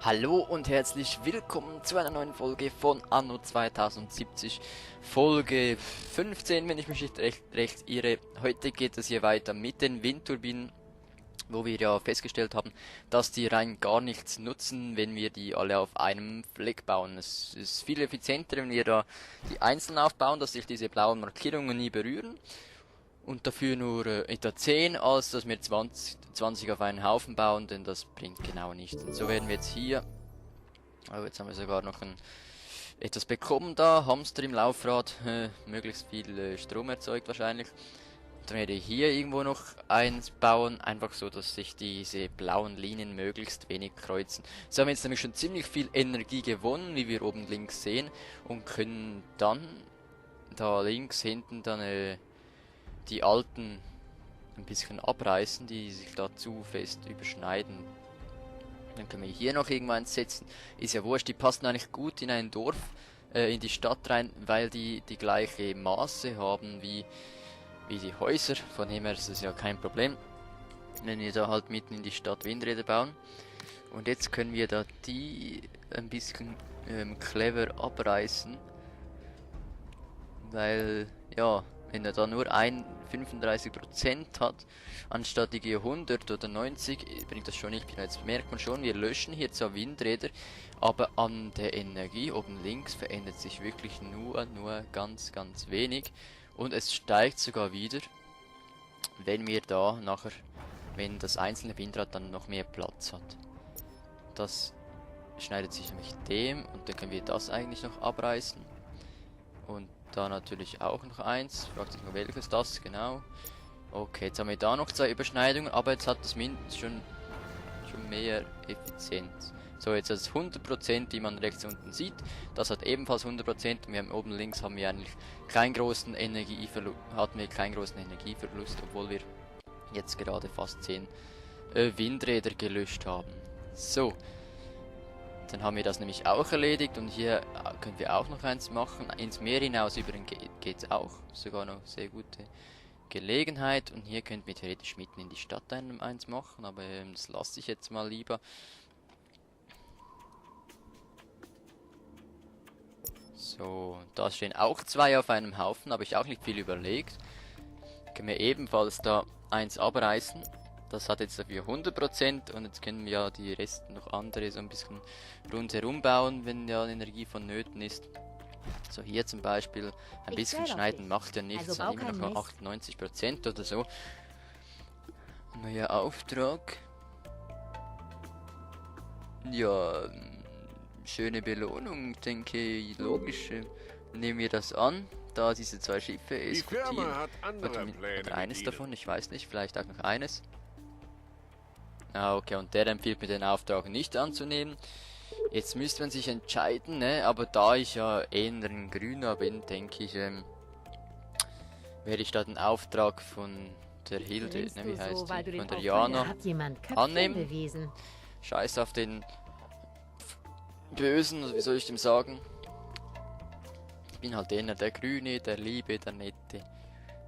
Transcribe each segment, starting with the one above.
Hallo und herzlich willkommen zu einer neuen Folge von Anno 2070, Folge 15, wenn ich mich nicht recht irre. Heute geht es hier weiter mit den Windturbinen, wo wir ja festgestellt haben, dass die rein gar nichts nutzen, wenn wir die alle auf einem Fleck bauen. Es ist viel effizienter, wenn wir da die einzeln aufbauen, dass sich diese blauen Markierungen nie berühren. Und dafür nur etwa 10, als dass wir 20 auf einen Haufen bauen, denn das bringt genau nichts. Und so werden wir jetzt hier, oh, jetzt haben wir sogar noch etwas bekommen da, Hamster im Laufrad, möglichst viel Strom erzeugt wahrscheinlich. Dann werde ich hier irgendwo noch eins bauen, einfach so, dass sich diese blauen Linien möglichst wenig kreuzen. So haben wir jetzt nämlich schon ziemlich viel Energie gewonnen, wie wir oben links sehen, und können dann da links hinten dann die alten ein bisschen abreißen, die sich da zu fest überschneiden. Dann können wir hier noch irgendwann setzen. Ist ja wurscht, die passen eigentlich gut in ein Dorf, in die Stadt rein, weil die gleiche Maße haben wie die Häuser. Von dem her ist es ja kein Problem, wenn wir da halt mitten in die Stadt Windräder bauen. Und jetzt können wir da die ein bisschen clever abreißen, weil, ja, wenn er da nur ein 35% hat, anstatt die 100 oder 90, bringt das schon nicht. Jetzt merkt man schon, wir löschen hier zwar Windräder, aber an der Energie oben links verändert sich wirklich nur ganz wenig. Und es steigt sogar wieder, wenn wir da nachher, wenn das einzelne Windrad dann noch mehr Platz hat. Das schneidet sich nämlich dem, und dann können wir das eigentlich noch abreißen. Und da natürlich auch noch eins. Fragt sich noch welches das, genau. Okay, jetzt haben wir da noch zwei Überschneidungen, aber jetzt hat das mindestens schon mehr Effizienz. So, jetzt das 100%, die man rechts unten sieht, das hat ebenfalls 100%. Und wir haben oben links haben wir eigentlich keinen großen Energieverlust, obwohl wir jetzt gerade fast 10 Windräder gelöscht haben. So. Dann haben wir das nämlich auch erledigt, und hier können wir auch noch eins machen. Ins Meer hinaus übrigens geht's auch. Sogar noch sehr gute Gelegenheit. Und hier könnten wir theoretisch mitten in die Stadt eins machen, aber das lasse ich jetzt mal lieber. So, da stehen auch zwei auf einem Haufen, habe ich auch nicht viel überlegt. Können wir ebenfalls da eins abreißen. Das hat jetzt dafür 100%, und jetzt können wir ja die Resten noch andere so ein bisschen rundherum bauen, wenn ja Energie vonnöten ist. So, hier zum Beispiel ein bisschen schneiden macht ja nichts, also immer noch 98% oder so. Neuer Auftrag. Ja, schöne Belohnung, denke ich, logisch. Nehmen wir das an, da diese zwei Schiffe eskortieren. Die Firma hat andere Pläne oder eines davon, ich weiß nicht, vielleicht auch noch eines. Ah, okay, und der empfiehlt mir den Auftrag nicht anzunehmen. Jetzt müsste man sich entscheiden, ne? Aber da ich ja eher ein Grüner bin, denke ich, werde ich da den Auftrag von der Hilde, ne, wie heißt die? Von der Jana annehmen. Scheiß auf den Bösen, oder wie soll ich dem sagen? Ich bin halt eher der Grüne, der Liebe, der Nette.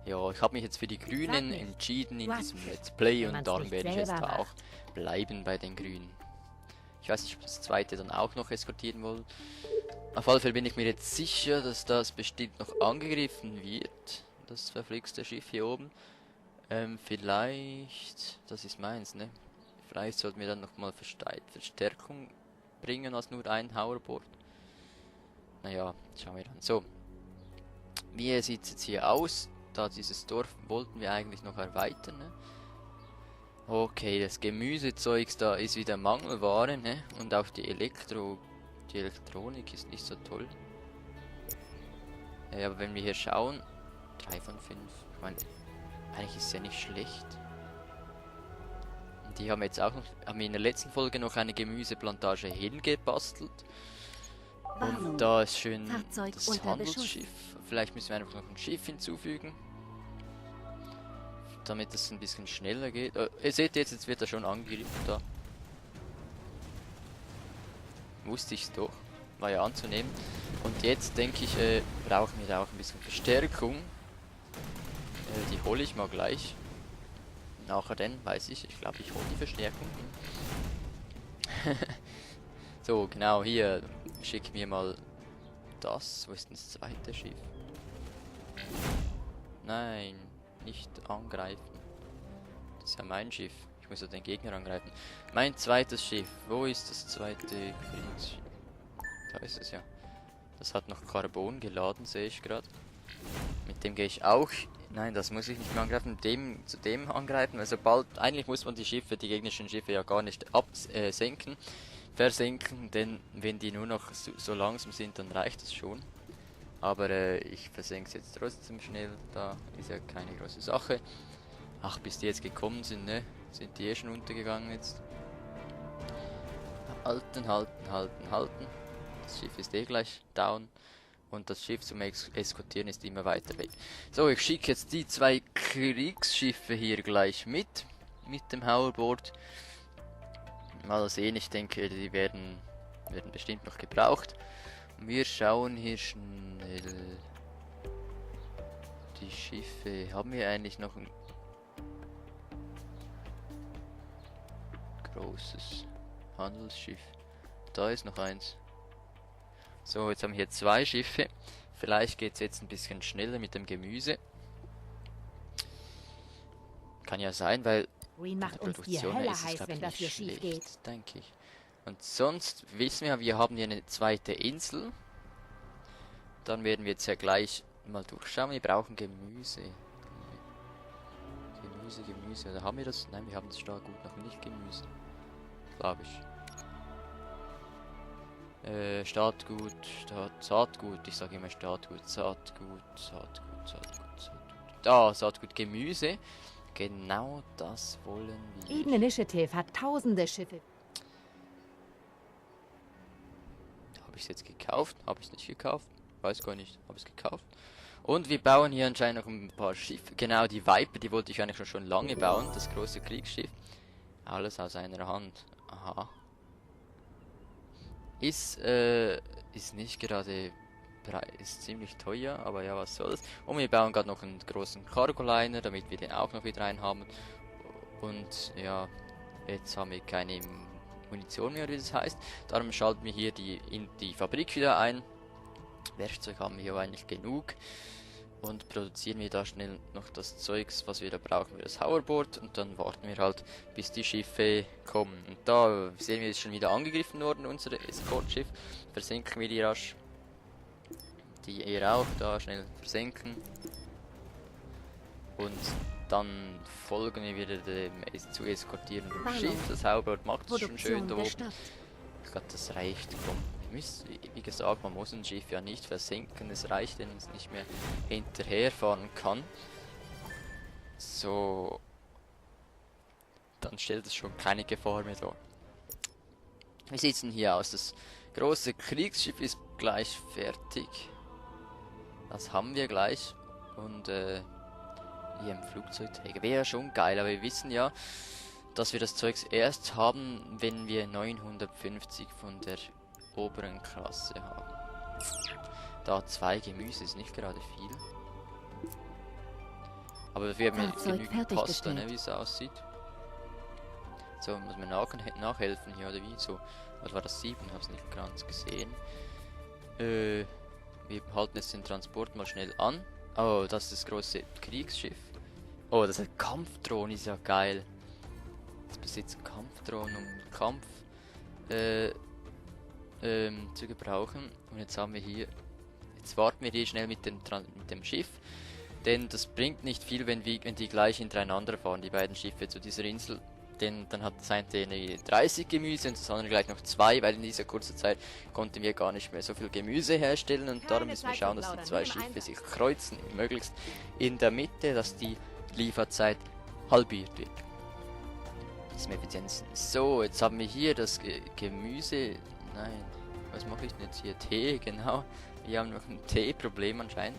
Ja, ich habe mich jetzt für die Grünen entschieden in diesem Let's Play, und darum werde ich jetzt da auch bleiben bei den Grünen. Ich weiß nicht, ob das zweite dann auch noch eskortieren wollen. Auf alle Fälle bin ich mir jetzt sicher, dass das bestimmt noch angegriffen wird. Das verflixte Schiff hier oben. Vielleicht, das ist meins, ne? Vielleicht sollten wir dann nochmal Verstärkung bringen als nur ein Hoverboard. Naja, schauen wir dann. So, wie sieht es jetzt hier aus? Da dieses Dorf wollten wir eigentlich noch erweitern, ne? Okay, das Gemüsezeugs da ist wieder Mangelware, ne? Und auch die Elektronik ist nicht so toll. Ja, aber wenn wir hier schauen, 3 von 5, ich meine, eigentlich ist es ja nicht schlecht. Und die haben jetzt auch noch, haben wir in der letzten Folge noch eine Gemüseplantage hingebastelt. Und da ist schön das Handelsschiff. Vielleicht müssen wir einfach noch ein Schiff hinzufügen, damit es ein bisschen schneller geht. Ihr seht jetzt wird er schon angegriffen da. Wusste ich es doch. War ja anzunehmen. Und jetzt denke ich, brauchen wir da auch ein bisschen Verstärkung. Die hole ich mal gleich. Nachher denn, weiß ich. Ich glaube, ich hole die Verstärkung. So, genau, hier. Schick mir mal das. Wo ist denn das zweite Schiff? Nein, nicht angreifen. Das ist ja mein Schiff. Ich muss ja den Gegner angreifen. Mein zweites Schiff. Wo ist das zweite Kriegsschiff? Da ist es ja. Das hat noch Carbon geladen, sehe ich gerade. Mit dem gehe ich auch. Nein, das muss ich nicht mehr angreifen. Zu dem angreifen. Also bald. Eigentlich muss man die Schiffe, die gegnerischen Schiffe ja gar nicht versenken. Denn wenn die nur noch so langsam sind, dann reicht es schon. Aber ich versenke es jetzt trotzdem schnell. Da ist ja keine große Sache. Ach, bis die jetzt gekommen sind, ne? Sind die schon untergegangen jetzt? Halten, halten, halten, halten. Das Schiff ist eh gleich down. Und das Schiff zum Eskortieren ist immer weiter weg. So, ich schicke jetzt die 2 Kriegsschiffe hier gleich mit dem Hoverboard. Mal sehen, ich denke, die werden bestimmt noch gebraucht. Und wir schauen hier schnell. Die Schiffe. Haben wir eigentlich noch ein großes Handelsschiff? Da ist noch eins. So, jetzt haben wir hier 2 Schiffe. Vielleicht geht es jetzt ein bisschen schneller mit dem Gemüse. Kann ja sein, weil Green macht die uns die Produktion Hölle ist es, heiß, glaub wenn ich, das nicht hier schief schlecht, geht. denke ich. Und sonst wissen wir haben hier eine zweite Insel. Dann werden wir jetzt ja gleich mal durchschauen. Wir brauchen Gemüse. Gemüse. Oder haben wir das? Nein, wir haben das Startgut noch nicht Gemüse. Glaube ich. Saatgut. Ich sage immer Saatgut. Da, Saatgut, Gemüse. Genau das wollen wir. Eden Initiative hat tausende Schiffe. Habe ich es jetzt gekauft? Habe ich es nicht gekauft? Weiß gar nicht. Habe ich es gekauft? Und wir bauen hier anscheinend noch ein paar Schiffe. Genau, die Viper, die wollte ich eigentlich schon lange bauen. Das große Kriegsschiff. Alles aus einer Hand. Aha. Ist nicht gerade ist ziemlich teuer, aber ja, was soll's. Und wir bauen gerade noch einen großen Cargoliner, damit wir den auch noch wieder rein haben. Und ja, jetzt haben wir keine Munition mehr, wie das heißt. Darum schalten wir hier in die Fabrik wieder ein. Werkzeug haben wir ja eigentlich genug. Und produzieren wir da schnell noch das Zeugs, was wir da brauchen für das Hoverboard. Und dann warten wir halt, bis die Schiffe kommen. Und da sehen wir, ist schon wieder angegriffen worden, unser Eskortschiff. Versenken wir die rasch. Die eher auch da schnell versenken. Und dann folgen wir wieder dem zu eskortierenden Schiff. Das Hoverboard macht es schon schön da oben. Ich glaube, das reicht. Komm. Wie gesagt, man muss ein Schiff ja nicht versenken, es reicht, wenn es nicht mehr hinterherfahren kann. So, dann stellt es schon keine Gefahr mehr dar. Wie sieht es denn hier aus? Das große Kriegsschiff ist gleich fertig. Das haben wir gleich. Und hier im Flugzeugträger wäre ja schon geil, aber wir wissen ja, dass wir das Zeugs erst haben, wenn wir 950 von der oberen Klasse haben. Da 2 Gemüse ist nicht gerade viel. Aber dafür haben wir genügend Pasta, ne, wie es aussieht. So, muss man nachhelfen hier, oder wie? So, was war das? 7? Hab's nicht ganz gesehen. Wir halten jetzt den Transport mal schnell an. Oh, das ist das große Kriegsschiff. Oh, das ist ein Kampfdrohne, ist ja geil. Das besitzt Kampfdrohnen, um Kampf zu gebrauchen. Und jetzt haben wir hier, jetzt warten wir hier schnell mit dem Schiff, denn das bringt nicht viel, wenn die gleich hintereinander fahren, die beiden Schiffe zu dieser Insel, denn dann hat das eine 30 Gemüse und das andere gleich noch 2, weil in dieser kurzen Zeit konnten wir gar nicht mehr so viel Gemüse herstellen und darum müssen wir schauen, dass die 2 Schiffe sich kreuzen, möglichst in der Mitte, dass die Lieferzeit halbiert wird. Effizienzen. So, jetzt haben wir hier das Gemüse. Nein, was mache ich denn jetzt hier? Tee, genau. Wir haben noch ein Tee-Problem anscheinend.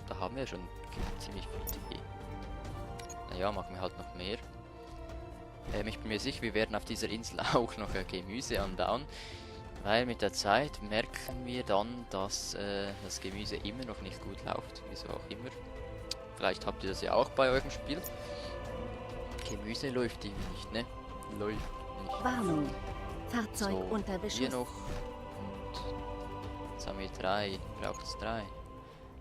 Da haben wir schon ziemlich viel Tee. Naja, machen wir halt noch mehr. Ich bin mir sicher, wir werden auf dieser Insel auch noch Gemüse anbauen. Weil mit der Zeit merken wir dann, dass das Gemüse immer noch nicht gut läuft. Wieso auch immer. Vielleicht habt ihr das ja auch bei eurem Spiel. Gemüse läuft irgendwie nicht, ne? Läuft nicht. Warnung. Fahrzeug So, unter hier Beschuss. noch. Und jetzt haben wir 3. Braucht es 3.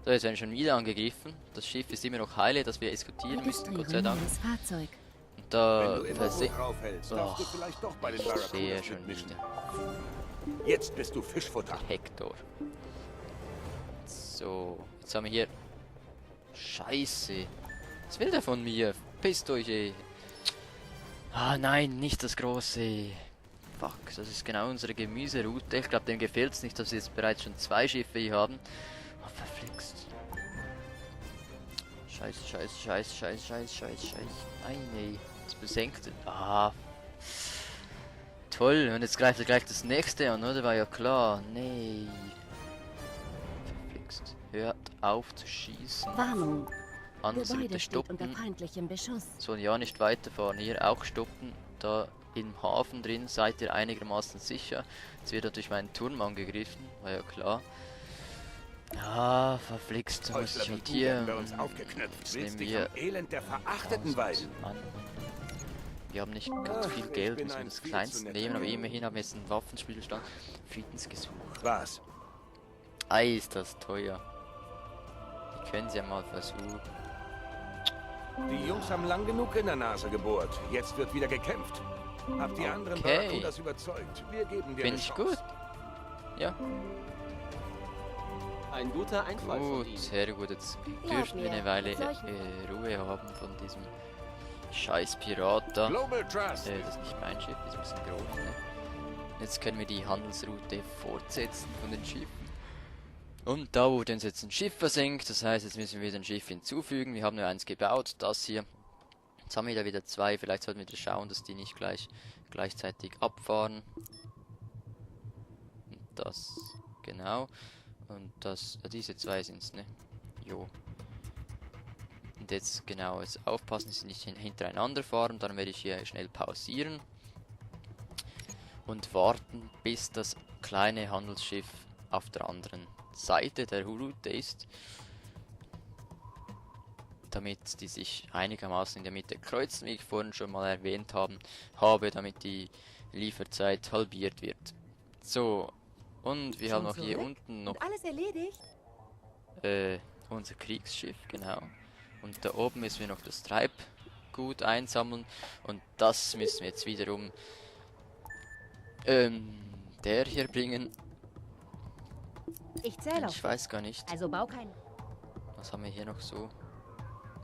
So, jetzt werden wir schon wieder angegriffen. Das Schiff ist immer noch heile, das wir eskortieren müssen, Gott sei Dank. Registrierungs Fahrzeug. Und da Wenn du immer verse- so draufhältst, darfst du Och, vielleicht doch bei den ich sehe Barracudas schon mitmischen. wieder. Jetzt bist du Fischfutter. Hector. So, jetzt haben wir hier. Scheiße. Was will der von mir? Pisst euch, ey. Ah, nein, nicht das große. Fuck, das ist genau unsere Gemüseroute. Ich glaube, dem gefällt es nicht, dass wir jetzt bereits schon 2 Schiffe hier haben. Oh, verflixt. Scheiße. Nein, ey. Das besenkt. Ah. Toll, und jetzt greift er gleich das nächste an, oder? War ja klar. Nee. Verflixt. Hört auf zu schießen. Warnung. Anders Gebäude bitte steht unter stoppen. feindlichem Beschuss. So, ja, nicht weiterfahren. Hier auch stoppen. Da im Hafen drin seid ihr einigermaßen sicher. Jetzt wird natürlich mein Turm angegriffen. War ja klar. Ah, verflixt. Muss ich halt hier. werden bei uns aufgeknöpft. Das Willst nehmen dich wir am Elend der Verachteten weiden? an. Wir haben nicht ganz Ach, viel ich Geld, bin müssen wir ein das viel kleinste zu netter nehmen, aber Junge. immerhin haben wir jetzt einen Waffenspielstand. Friedensgesuch. Was? Ei, ist das teuer. Die können sie ja mal versuchen. Die Jungs haben lang genug in der Nase gebohrt. Jetzt wird wieder gekämpft. Hab die anderen Okay. Barracudas überzeugt. Wir geben dir Bin eine ich Chance. gut? Ja, Ein guter Einfall von gut, Ihnen. sehr gut. Jetzt Glaub dürften wir mir, eine Weile mit solchen- Ruhe haben von diesem scheiß Pirat da. Global Trust. Das ist nicht mein Schiff, ist ein bisschen groß, ne? Jetzt können wir die Handelsroute fortsetzen von den Schiffen. Und da wurde uns jetzt ein Schiff versenkt, das heißt, jetzt müssen wir wieder ein Schiff hinzufügen. Wir haben nur eins gebaut, das hier. Jetzt haben wir da wieder 2, vielleicht sollten wir wieder schauen, dass die nicht gleichzeitig abfahren. Und das, genau. Und das, diese 2 sind's, ne? Jo. Und jetzt genau, jetzt aufpassen, dass sie nicht hintereinander fahren, dann werde ich hier schnell pausieren. Und warten, bis das kleine Handelsschiff auf der anderen Seite der Route ist. Damit die sich einigermaßen in der Mitte kreuzen, wie ich vorhin schon mal erwähnt habe, damit die Lieferzeit halbiert wird. So, und wir haben noch hier zurück? unten noch Und alles erledigt? unser Kriegsschiff, genau. Und da oben müssen wir noch das Treibgut einsammeln. Und das müssen wir jetzt wiederum der hier bringen. Ich zähle auf. Ich weiß gar nicht. Also bau kein. Was haben wir hier noch so?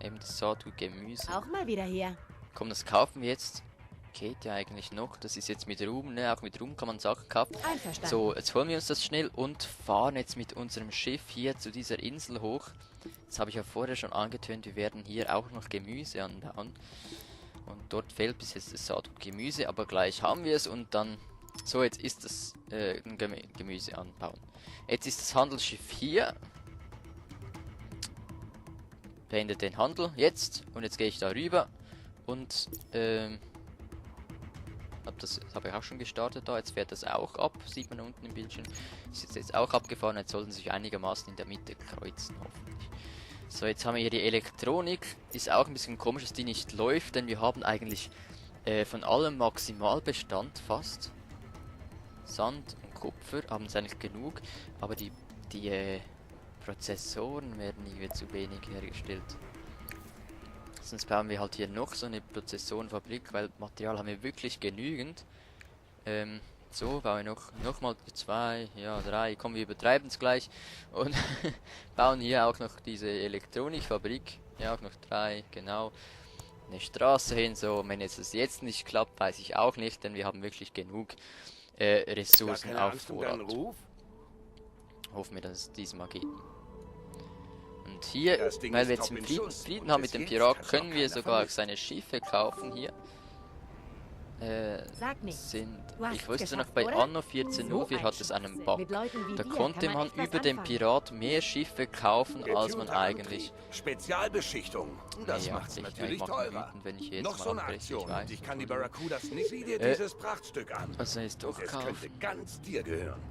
Eben das Saatgut Gemüse. Auch mal wieder her. Komm, das kaufen wir jetzt. Geht ja eigentlich noch. Das ist jetzt mit Ruhm, ne? Auch mit Ruhm kann man Sachen kaufen. Einverstanden. So, jetzt holen wir uns das schnell und fahren jetzt mit unserem Schiff hier zu dieser Insel hoch. Das habe ich ja vorher schon angetönt. Wir werden hier auch noch Gemüse anbauen. Und dort fehlt bis jetzt das Saatgut Gemüse, aber gleich haben wir es und dann... So, jetzt ist das Gemüse anbauen. Jetzt ist das Handelsschiff hier. Beendet den Handel jetzt. Und jetzt gehe ich da rüber. Und das habe ich auch schon gestartet da. Jetzt fährt das auch ab. Sieht man unten im Bildschirm. Ist jetzt auch abgefahren. Jetzt sollten sie sich einigermaßen in der Mitte kreuzen, hoffentlich. So, jetzt haben wir hier die Elektronik. Ist auch ein bisschen komisch, dass die nicht läuft, denn wir haben eigentlich von allem Maximalbestand fast. Sand und Kupfer haben es eigentlich genug, aber die Prozessoren werden irgendwie zu wenig hergestellt. Sonst bauen wir halt hier noch so eine Prozessorenfabrik, weil Material haben wir wirklich genügend. So, bauen wir noch mal 2, ja 3, komm, wir übertreiben es gleich und bauen hier auch noch diese Elektronikfabrik, ja auch noch 3, genau. Eine Straße hin, so, wenn das jetzt nicht klappt, weiß ich auch nicht, denn wir haben wirklich genug Ressourcen Gar keine auf Angst um deinen Vorrat. Ruf? Hoffen wir, dass es diesmal geht. Und hier, Das Ding weil ist wir jetzt top einen in Schuss. Frieden Und haben bis mit dem jetzt Pirat, hat's können noch wir keiner sogar vermisst. seine Schiffe kaufen hier. Sag nichts. Sind, Du hast ich es wusste noch, geschafft, bei oder? Anno 1404 ein hat es einen Schwachsinn. Bug. Mit Leuten wie Da dir konnte kann man echt was über den anfangen. Pirat mehr Schiffe kaufen, als man Getunter eigentlich... Antrieb, Spezialbeschichtung. Das Ja, macht's ich natürlich mach mich teurer. wütend, wenn ich jetzt Noch mal so eine abbreche, ich Aktion weiß. und ich kann die Barracudas nicht. Sieh dir Äh, dieses Prachtstück an. Was soll ich doch Und es könnte kaufen? ganz dir gehören.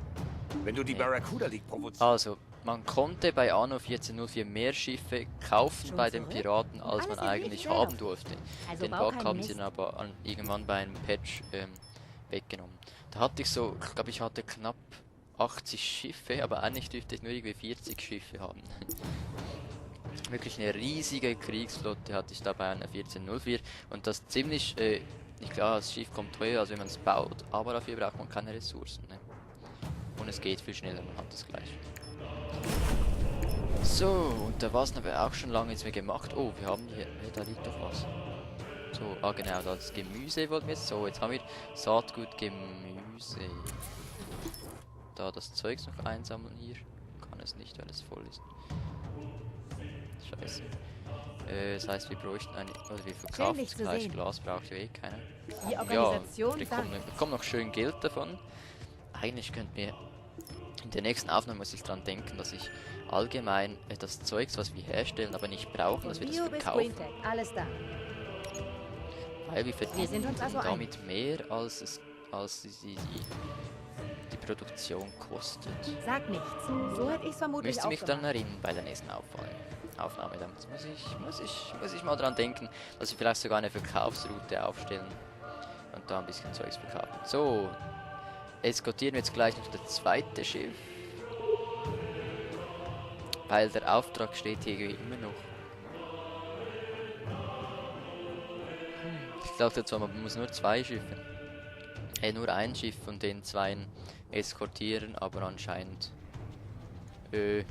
Wenn du die Nee. Barracuda League provozierst. Also, man konnte bei Anno 1404 mehr Schiffe kaufen Schon bei den zurück? Piraten, als man Alles erledigt, eigentlich selber. haben durfte. Also Den bau Bug keinen haben sie Mist. dann aber irgendwann bei einem Patch weggenommen. Da hatte ich so, ich glaube, ich hatte knapp 80 Schiffe, aber eigentlich dürfte ich nur irgendwie 40 Schiffe haben. Wirklich eine riesige Kriegsflotte hatte ich da bei einer 1404 und das ziemlich, klar, das Schiff kommt teuer, als wenn man es baut, aber dafür braucht man keine Ressourcen. Ne? Und es geht viel schneller, man hat es gleich. So, und da war es aber auch schon lange jetzt mehr gemacht. Oh, wir haben hier, da liegt doch was. So, ah genau, das Gemüse wollten wir jetzt. So, jetzt haben wir Saatgut, Gemüse. Da das Zeugs noch einsammeln hier. Kann es nicht, weil es voll ist. Scheiße. Das heißt, wir bräuchten eine, oder wir verkaufen Schön, dich das zu Fleisch, sehen. Glas braucht ja eh keiner. Die Ja, Organisation wir dankt. bekommen noch schön Geld davon. Eigentlich könnten wir, in der nächsten Aufnahme muss ich dran denken, dass ich allgemein das Zeugs, was wir herstellen, aber nicht brauchen, dass wir das Bio bis verkaufen. Greentech, alles da. Weil wir verdienen sind uns also damit mehr, als die Produktion kostet. Sag nichts. So hätte ich es vermutlich Müsste auch mich gemacht. dann erinnern bei der nächsten Aufnahme. Dann muss ich mal dran denken, dass wir vielleicht sogar eine Verkaufsroute aufstellen und da ein bisschen Zeugs verkaufen. So, eskortieren wir jetzt gleich noch das zweite Schiff. Weil der Auftrag steht hier immer noch. Ich dachte zwar, man muss nur zwei Schiffe. Nur ein Schiff von den zweien eskortieren, aber anscheinend gehen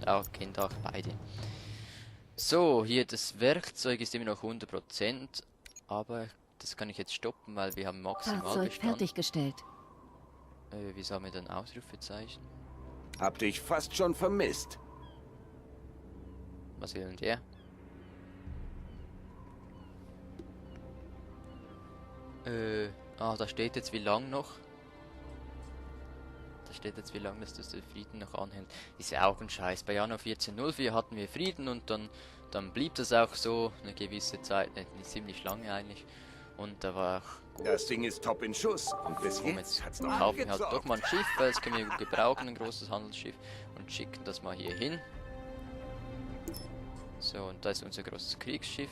auch beide. So, hier das Werkzeug ist immer noch 100%, aber das kann ich jetzt stoppen, weil wir haben Fahrzeug Maximalbestand. fertiggestellt. Wieso haben wir dann Ausrufezeichen? Hab dich fast schon vermisst. Was will denn der? Da steht jetzt wie lang noch. Da steht jetzt wie lange das der Frieden noch anhält. Ist ja auch ein Scheiß. Bei Januar 1404 hatten wir Frieden und dann blieb das auch so eine gewisse Zeit, ziemlich lange eigentlich. Und da war auch Das Ding ist top in Schuss. Und bis Komm, jetzt jetzt hat's noch kaufen wir halt abgezockt. doch mal ein Schiff, weil das können wir gut gebrauchen, ein großes Handelsschiff, und schicken das mal hier hin. So, und da ist unser großes Kriegsschiff.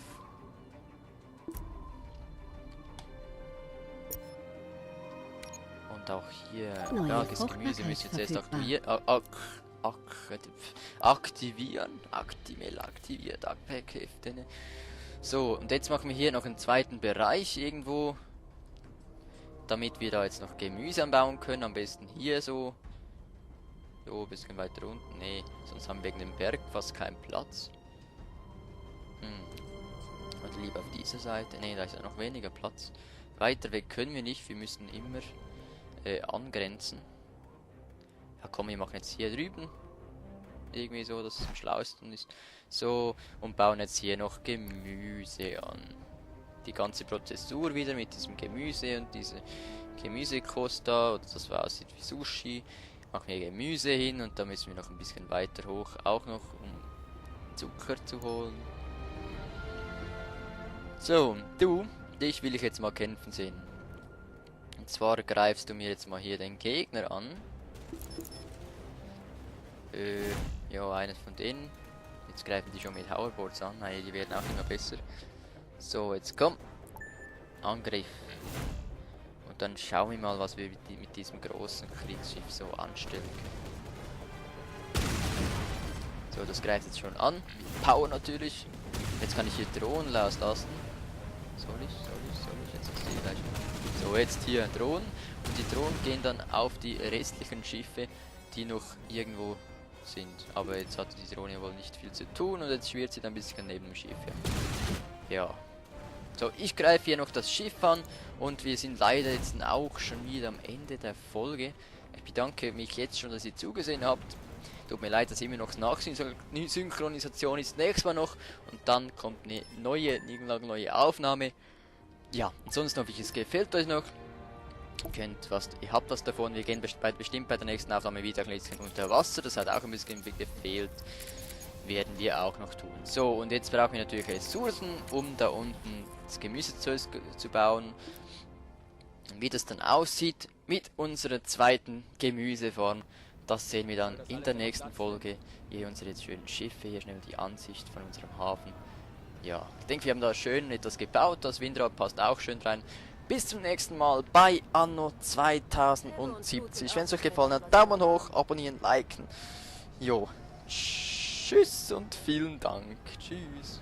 Und auch hier, Neue ja, das Gemüse Fruchtbarkeit müssen wir jetzt erst verfügbar. aktiviert, Abhefte, ne? So, und jetzt machen wir hier noch einen zweiten Bereich irgendwo, damit wir da jetzt noch Gemüse anbauen können, am besten hier so ein bisschen weiter unten, nee, sonst haben wir wegen dem Berg fast keinen Platz. Oder lieber auf dieser Seite, nee, da ist ja noch weniger Platz. Weiter weg können wir nicht, wir müssen immer angrenzen. Ja komm, wir machen jetzt hier drüben irgendwie so, dass es am schlauesten ist. So, und bauen jetzt hier noch Gemüse an. Die ganze Prozessur wieder mit diesem Gemüse und diese Gemüsekost da, oder das aussieht wie Sushi. Machen wir Gemüse hin und da müssen wir noch ein bisschen weiter hoch, auch noch um Zucker zu holen. So, dich will ich jetzt mal kämpfen sehen. Und zwar greifst du mir jetzt mal hier den Gegner an. Ja, eines von denen. Jetzt greifen die schon mit Hoverboards an. Nein, die werden auch immer besser. So, jetzt komm. Angriff. Und dann schauen wir mal, was wir mit diesem großen Kriegsschiff so anstellen können. So, das greift jetzt schon an. Mit Power natürlich. Jetzt kann ich hier Drohnen loslassen. Soll ich? Jetzt ist die gleich. So, jetzt hier Drohnen. Und die Drohnen gehen dann auf die restlichen Schiffe, die noch irgendwo sind. Aber jetzt hat die Drohne wohl nicht viel zu tun und jetzt schwirrt sie dann ein bisschen neben dem Schiff. Ja. So, ich greife hier noch das Schiff an und wir sind leider jetzt auch schon wieder am Ende der Folge. Ich bedanke mich jetzt schon, dass ihr zugesehen habt. Tut mir leid, dass immer noch Nachsynchronisation ist. Nächstes Mal noch und dann kommt eine neue Aufnahme. Ja, und sonst hoffe ich, es gefällt euch noch. Ihr habt was davon. Wir gehen bestimmt bei der nächsten Aufnahme wieder ein bisschen unter Wasser. Das hat auch ein bisschen gefehlt. Werden wir auch noch tun. So, und jetzt brauchen wir natürlich Ressourcen, um da unten das Gemüse zu bauen. Wie das dann aussieht mit unserer zweiten Gemüsefarm, das sehen wir dann in der nächsten Folge. Hier unsere schönen Schiffe, hier schnell die Ansicht von unserem Hafen. Ja, ich denke, wir haben da schön etwas gebaut. Das Windrad passt auch schön rein. bis zum nächsten Mal bei Anno 2070. Wenn es euch gefallen hat, Daumen hoch, abonnieren, liken. Jo, tschüss und vielen Dank. Tschüss.